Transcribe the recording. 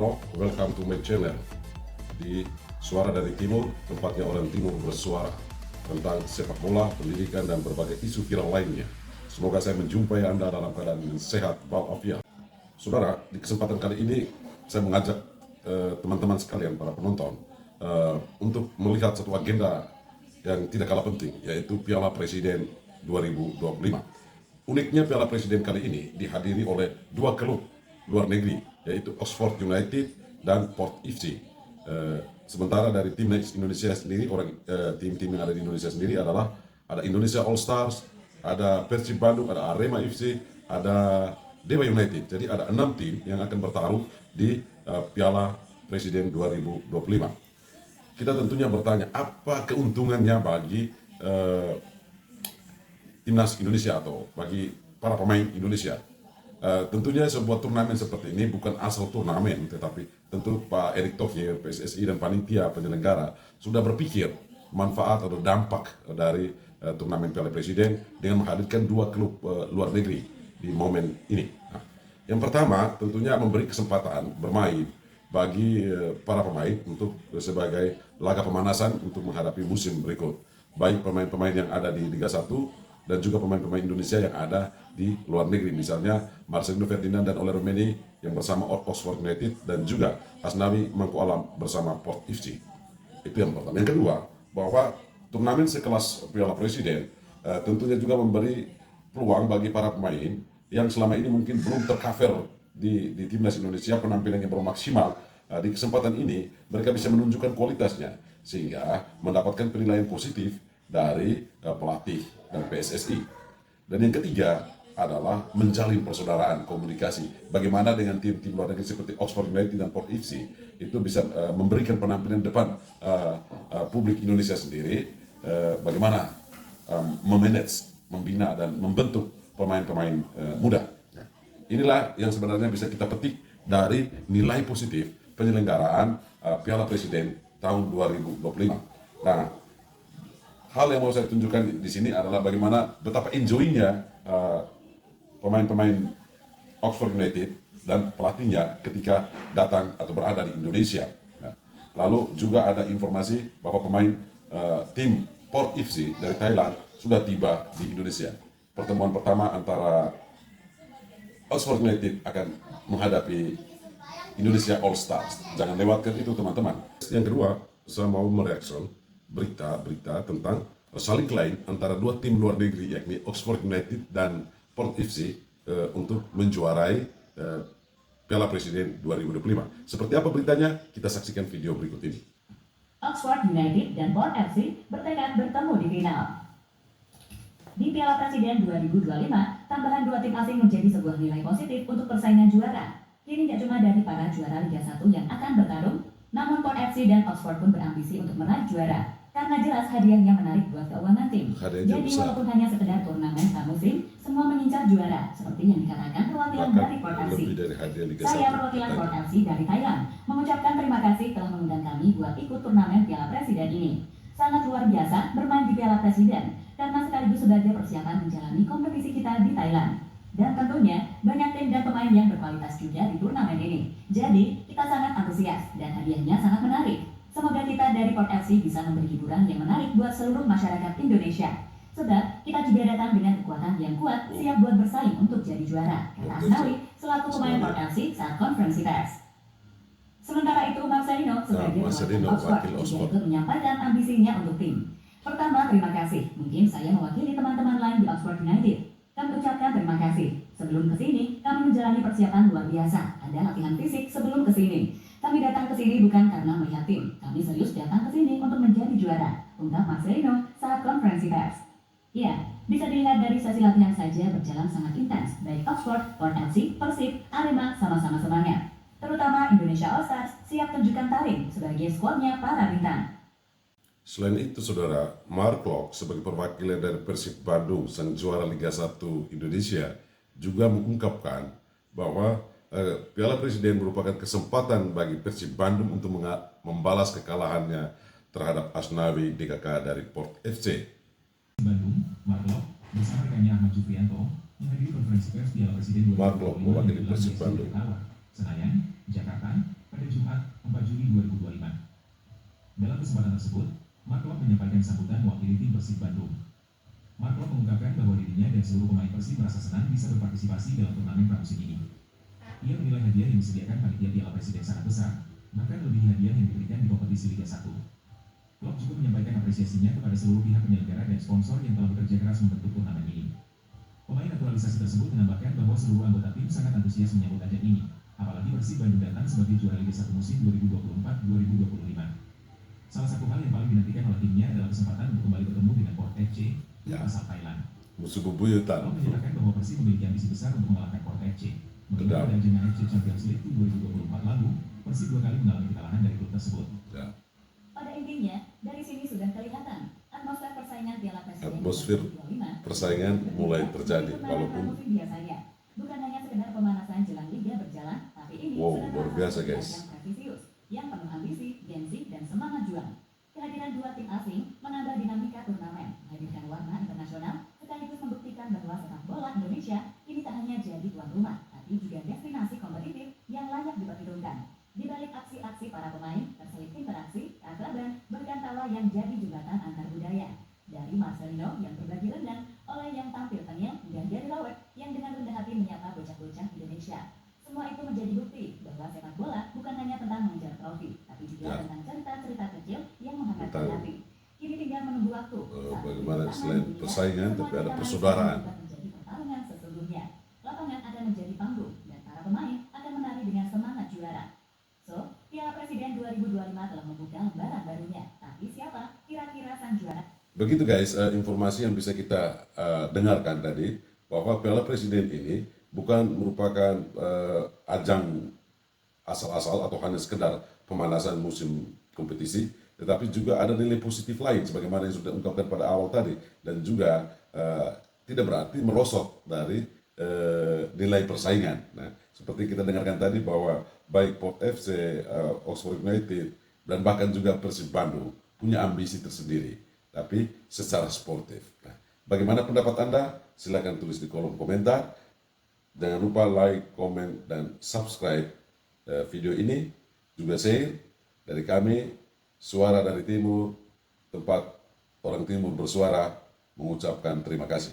Halo, welcome to my channel di Suara dari Timur, tempatnya orang Timur bersuara tentang sepak bola, pendidikan, dan berbagai isu viral lainnya. Semoga saya menjumpai Anda dalam keadaan sehat walafiat. Saudara, di kesempatan kali ini saya mengajak teman-teman sekalian, para penonton, untuk melihat satu agenda yang tidak kalah penting, yaitu Piala Presiden 2025. Uniknya Piala Presiden kali ini dihadiri oleh dua klub luar negeri, yaitu Oxford United dan Port FC. Sementara dari timnas Indonesia sendiri, tim-tim yang ada di Indonesia sendiri adalah ada Indonesia All Stars, ada Persib Bandung, ada Arema FC, ada Dewa United. Jadi ada 6 tim yang akan bertarung di Piala Presiden 2025. Kita tentunya bertanya, apa keuntungannya bagi timnas Indonesia atau bagi para pemain Indonesia? Tentunya sebuah turnamen seperti ini bukan asal turnamen, tetapi tentu Pak Erick Thohir, PSSI dan panitia penyelenggara sudah berpikir manfaat atau dampak dari turnamen Piala Presiden dengan menghadirkan dua klub luar negeri di momen ini. Nah, yang pertama tentunya memberi kesempatan bermain bagi para pemain untuk sebagai laga pemanasan untuk menghadapi musim berikut, baik pemain-pemain yang ada di Liga 1 dan juga pemain-pemain Indonesia yang ada di luar negeri, misalnya Marcelino Ferdinand dan Ole Rummenigge yang bersama Oxford United dan juga Asnawi Mangku Alam bersama Port FC. Itu yang pertama. Yang kedua, bahwa turnamen sekelas Piala Presiden tentunya juga memberi peluang bagi para pemain yang selama ini mungkin belum tercover di timnas Indonesia penampilannya belum maksimal. Di kesempatan ini mereka bisa menunjukkan kualitasnya sehingga mendapatkan penilaian positif dari pelatih dan PSSI. Dan yang ketiga adalah menjalin persaudaraan, komunikasi. Bagaimana dengan tim-tim luar negeri seperti Oxford United dan Port FC itu bisa memberikan penampilan depan publik Indonesia sendiri, bagaimana memanage, membina dan membentuk pemain-pemain muda. Inilah yang sebenarnya bisa kita petik dari nilai positif penyelenggaraan Piala Presiden tahun 2025. Nah, hal yang mau saya tunjukkan di sini adalah bagaimana betapa enjoynya pemain-pemain Oxford United dan pelatihnya ketika datang atau berada di Indonesia. Nah, lalu juga ada informasi bahwa pemain tim Port FC dari Thailand sudah tiba di Indonesia. Pertemuan pertama antara Oxford United akan menghadapi Indonesia All Stars. Jangan lewatkan itu, teman-teman. Yang kedua, saya mau mereaksi berita tentang saling klaim antara dua tim luar negeri, yakni Oxford United dan Port FC untuk menjuarai Piala Presiden 2025. Seperti apa beritanya? Kita saksikan video berikut ini. Oxford United dan Port FC bertekad bertemu di final. Di Piala Presiden 2025, tambahan dua tim asing menjadi sebuah nilai positif untuk persaingan juara. Kini tidak cuma dari para juara Liga 1 yang akan bertarung, namun Port FC dan Oxford pun berambisi untuk meraih juara. Karena jelas hadiahnya menarik buat keuangan tim. Jadi walaupun hanya sekedar turnamen pramusim, semua mengincar juara, seperti yang dikatakan perwakilan dari Port FC. Saya perwakilan Port FC dari Thailand, mengucapkan terima kasih telah mengundang kami buat ikut turnamen Piala Presiden ini. Sangat luar biasa bermain di Piala Presiden, karena sekaligus sebagai persiapan menjalani kompetisi kita di Thailand. Dan tentunya banyak tim dan pemain yang berkualitas juga di turnamen ini. Jadi kita sangat antusias dan hadiahnya sangat menarik. Semoga kita dari Port FC bisa memberi hiburan yang menarik buat seluruh masyarakat Indonesia. Sebab kita juga datang dengan kekuatan yang kuat, siap buat bersaing untuk jadi juara, kata Asnawi selaku pemain Port FC saat konferensi pers. Sementara itu Marcelino sebagai wakil Oxford juga ikut menyampaikan ambisinya untuk tim. Pertama, terima kasih. Mungkin saya mewakili teman-teman lain di Oxford United. Kami ucapkan terima kasih. Sebelum kesini, kami menjalani persiapan luar biasa. Ada latihan fisik sebelum kesini. Kami datang ke sini bukan karena melihat tim. Kami serius datang ke sini untuk menjadi juara, ungkap Marcelino saat konferensi pers. Ya, bisa dilihat dari sesi latihan saja berjalan sangat intens. Baik Oxford, Port FC, Persib, Arema sama-sama semangat. Terutama Indonesia All Stars siap tunjukkan taring sebagai skuadnya para bintang. Selain itu, saudara, Mark Klok sebagai perwakilan dari Persib Bandung, sang juara Liga 1 Indonesia, juga mengungkapkan bahwa Piala Presiden merupakan kesempatan bagi Persib Bandung untuk membalas kekalahannya terhadap Asnawi DKK dari Port FC. Bandung, Mark Klok bersama rekannya Ahmad Jufrianto menghadiri konferensi pers Piala Presiden 2025 mewakili Persib Bandung. Senayan, Jakarta, Dalam kesempatan tersebut, Mark Klok menyampaikan sambutan mewakili tim Persib Bandung. Mark Klok mengungkapkan bahwa dirinya dan seluruh pemain Persib merasa senang bisa berpartisipasi dalam turnamen pramusim ini. Ia menilai hadiah yang disediakan panitia Piala Presiden sangat besar, bahkan melebihi hadiah yang diberikan di kompetisi Liga 1. Klok juga menyampaikan apresiasinya kepada seluruh pihak penyelenggara dan sponsor yang telah bekerja keras membentuk turnamen ini. Pemain naturalisasi tersebut menambahkan bahwa seluruh anggota tim sangat antusias menyambut ajang ini, apalagi Persib Bandung datang sebagai juara Liga 1 musim 2024-2025. Salah satu hal yang paling dinantikan oleh timnya adalah kesempatan untuk kembali bertemu dengan Port FC di asal Thailand. Musuh bebuyutan. Klok menyatakan bahwa Persib memiliki ambisi besar untuk mengalahkan Port FC. Mengingat pada ajang AFC Champions League 2024 lalu, Persib 2 kali mengalami kekalahan dari klub tersebut. Ya. Pada intinya, dari sini sudah kelihatan atmosfer persaingan Piala Presiden Atmosfer 2025 persaingan mulai terjadi, turnamen walaupun pramusim biasanya. Bukan hanya sekedar pemanasan jelang liga berjalan, tapi ini wow, sudah luar biasa, termasuk guys. yang presisius, yang penuh ambisi, gengsi, dan semangat juang. Kehadiran dua tim asing menambah dinamika turnamen, menghadirkan warna internasional, sekaligus membuktikan bahwa sepak bola Indonesia ini tak hanya jadi tuan rumah, tapi juga destinasi kompetitif yang layak diperhitungkan. Di balik aksi-aksi para pemain, terselip interaksi, keakraban, bahkan tawa yang jadi jembatan antar budaya. Dari Marcelino yang berbagi rendang, oleh yang tampil tengil, hingga Gary Rowett yang dengan rendah hati menyapa bocah-bocah Indonesia. Semua itu menjadi bukti bahwa sepak bola bukan hanya tentang mengejar trofi, tapi juga tentang cerita-cerita kecil yang menghangatkan hati. Kini tinggal menunggu waktu. Bagaimana selain persaingan, tapi ada persaudaraan. Menjadi pertarungan sesungguhnya. Lapangan akan menjadi panggung, dan para pemain akan menari dengan semangat juara. So, Piala Presiden 2025 telah membuka lembaran barunya. Tapi siapa kira-kira sang juara? Begitu guys, informasi yang bisa kita dengarkan tadi, bahwa Piala Presiden ini bukan merupakan ajang asal-asal atau hanya sekedar pemanasan musim kompetisi, tetapi juga ada nilai positif lain sebagaimana yang sudah diungkapkan pada awal tadi, dan juga tidak berarti merosot dari nilai persaingan. Nah, seperti kita dengarkan tadi bahwa baik Port FC, Oxford United, dan bahkan juga Persib Bandung punya ambisi tersendiri, tapi secara sportif. Nah, bagaimana pendapat Anda? Silakan tulis di kolom komentar. Jangan lupa like, komen, dan subscribe video ini. Juga share. Dari kami, Suara dari Timur, tempat orang Timur bersuara, mengucapkan terima kasih.